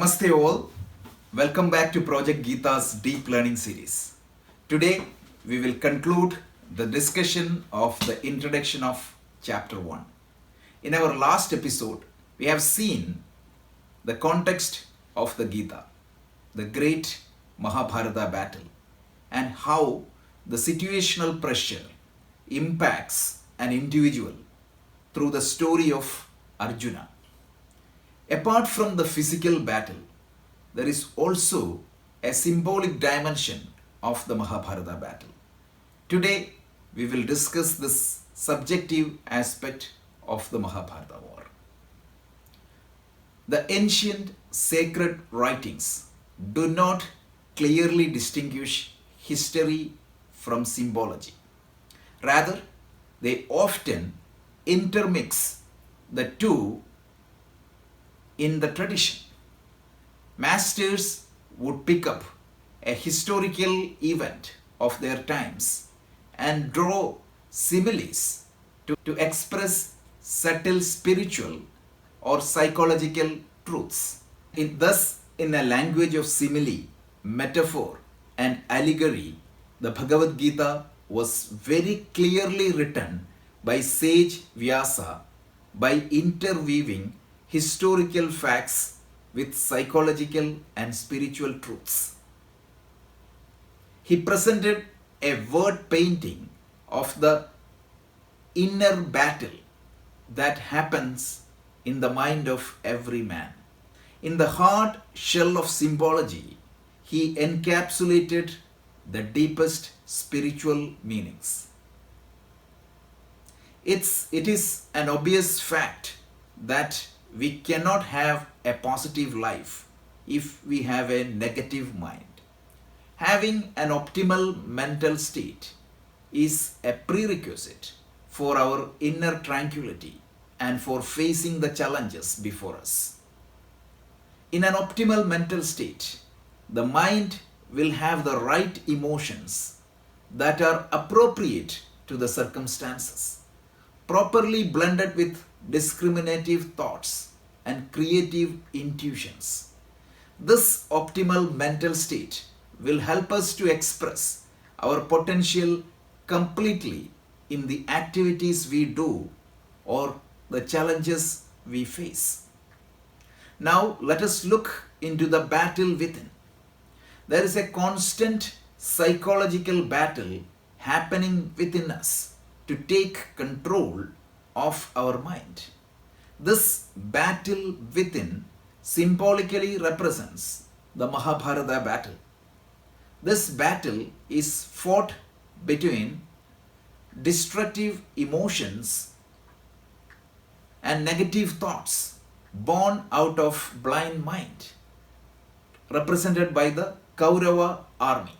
Namaste all. Welcome back to Project Geeta's Deep Learning Series. Today we will conclude the discussion of the introduction of Chapter 1. In our last episode, we have seen the context of the Gita, the great Mahabharata battle, and how the situational pressure impacts an individual through the story of Arjuna. Apart from the physical battle, there is also a symbolic dimension of the Mahabharata battle. Today, we will discuss this subjective aspect of the Mahabharata war. The ancient sacred writings do not clearly distinguish history from symbology. Rather, they often intermix the two in the tradition. Masters would pick up a historical event of their times and draw similes to express subtle spiritual or psychological truths. Thus, in a language of simile, metaphor, and allegory, the Bhagavad Gita was very clearly written by sage Vyasa by interweaving historical facts with psychological and spiritual truths. He presented a word painting of the inner battle that happens in the mind of every man. In the hard shell of symbology, he encapsulated the deepest spiritual meanings. It is an obvious fact that we cannot have a positive life if we have a negative mind. Having an optimal mental state is a prerequisite for our inner tranquility and for facing the challenges before us. In an optimal mental state, the mind will have the right emotions that are appropriate to the circumstances, properly blended with discriminative thoughts and creative intuitions. This optimal mental state will help us to express our potential completely in the activities we do or the challenges we face. Now let us look into the battle within. There is a constant psychological battle happening within us to take control of our mind. This battle within symbolically represents the Mahabharata battle. This battle is fought between destructive emotions and negative thoughts born out of blind mind, represented by the Kaurava army.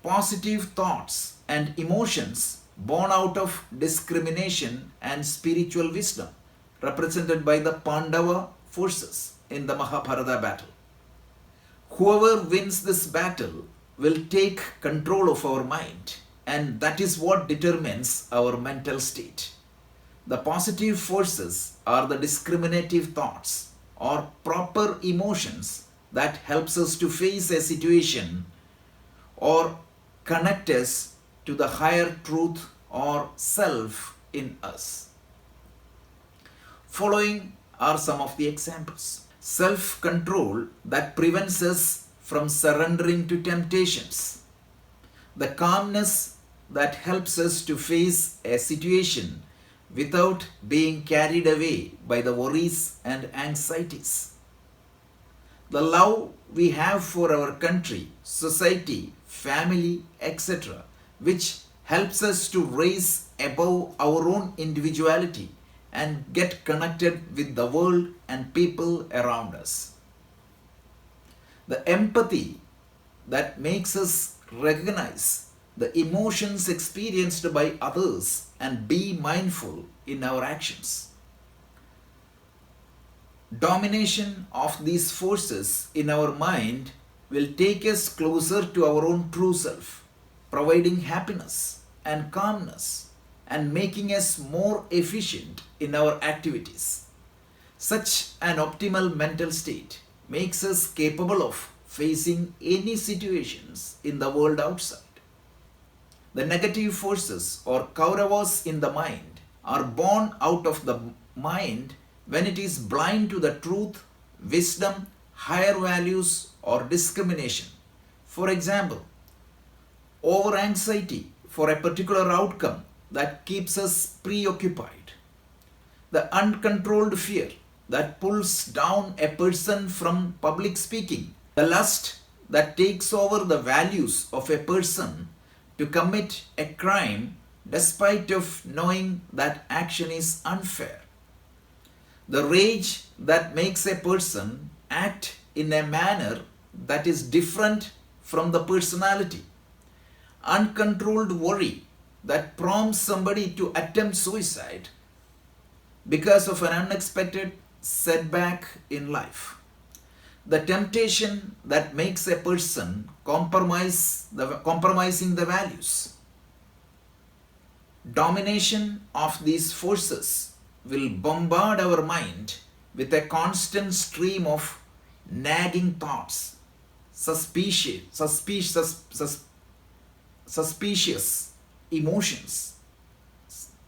Positive thoughts and emotions born out of discrimination and spiritual wisdom, represented by the Pandava forces in the Mahabharata battle. Whoever wins this battle will take control of our mind, and that is what determines our mental state. The positive forces are the discriminative thoughts or proper emotions that helps us to face a situation or connect us to the higher truth or self in us. Following are some of the examples. Self-control that prevents us from surrendering to temptations. The calmness that helps us to face a situation without being carried away by the worries and anxieties. The love we have for our country, society, family, etc., which helps us to rise above our own individuality and get connected with the world and people around us. The empathy that makes us recognize the emotions experienced by others and be mindful in our actions. Domination of these forces in our mind will take us closer to our own true self, providing happiness and calmness and making us more efficient in our activities. Such an optimal mental state makes us capable of facing any situations in the world outside. The negative forces or kauravas in the mind are born out of the mind when it is blind to the truth, wisdom, higher values or discrimination. For example, over anxiety for a particular outcome that keeps us preoccupied. The uncontrolled fear that pulls down a person from public speaking. The lust that takes over the values of a person to commit a crime despite of knowing that action is unfair. The rage that makes a person act in a manner that is different from the personality. Uncontrolled worry that prompts somebody to attempt suicide because of an unexpected setback in life. The temptation that makes a person compromising the values. Domination of these forces will bombard our mind with a constant stream of nagging thoughts, suspicious emotions,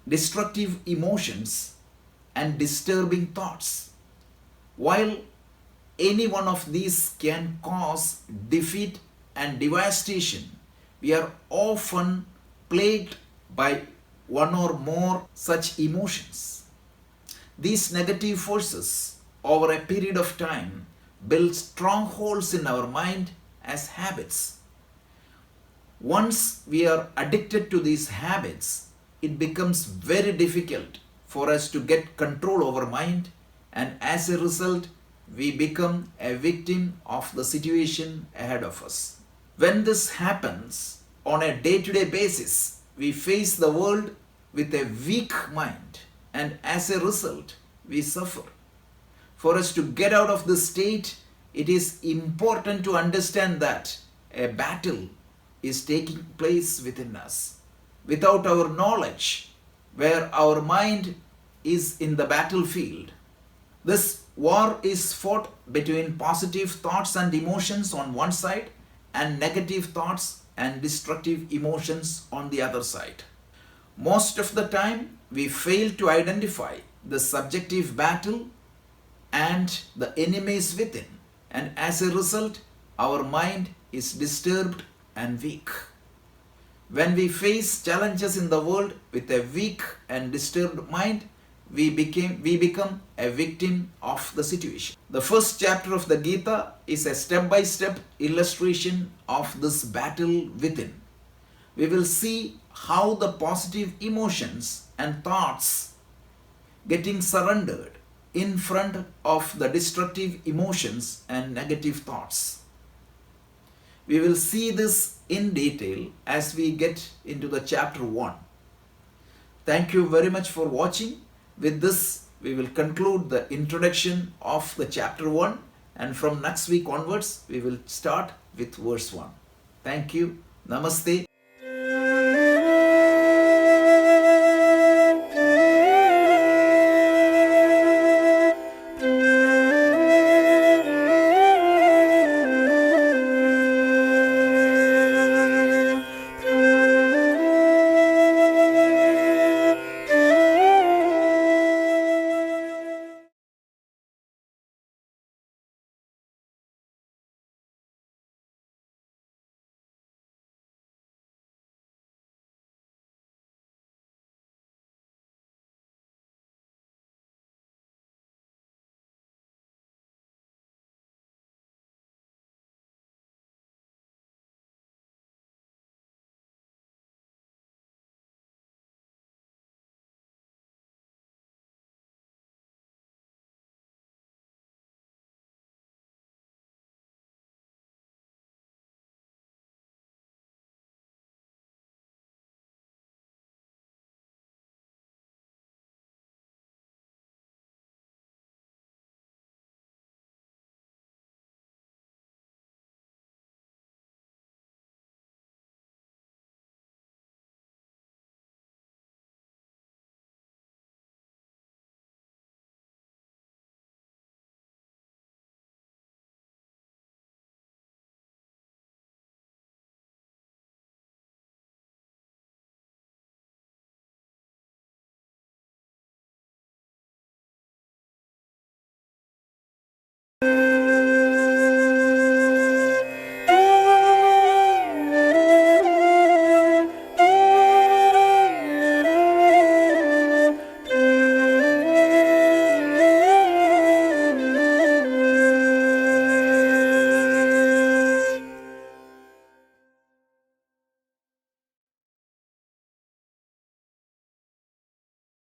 destructive emotions, and disturbing thoughts. While any one of these can cause defeat and devastation, we are often plagued by one or more such emotions. These negative forces over a period of time build strongholds in our mind as habits. Once we are addicted to these habits, it becomes very difficult for us to get control over mind, and as a result, we become a victim of the situation ahead of us. When this happens on a day-to-day basis, we face the world with a weak mind, and as a result, we suffer. For us to get out of this state, it is important to understand that a battle is taking place within us. Without our knowledge, where our mind is in the battlefield, this war is fought between positive thoughts and emotions on one side and negative thoughts and destructive emotions on the other side. Most of the time, we fail to identify the subjective battle and the enemies within, and as a result, our mind is disturbed and weak. When we face challenges in the world with a weak and disturbed mind, we become a victim of the situation. The first chapter of the Gita is a step-by-step illustration of this battle within. We will see how the positive emotions and thoughts getting surrendered in front of the destructive emotions and negative thoughts. We will see this in detail as we get into the chapter 1. Thank you very much for watching. With this, we will conclude the introduction of the chapter 1, and from next week onwards, we will start with verse 1. Thank you. Namaste.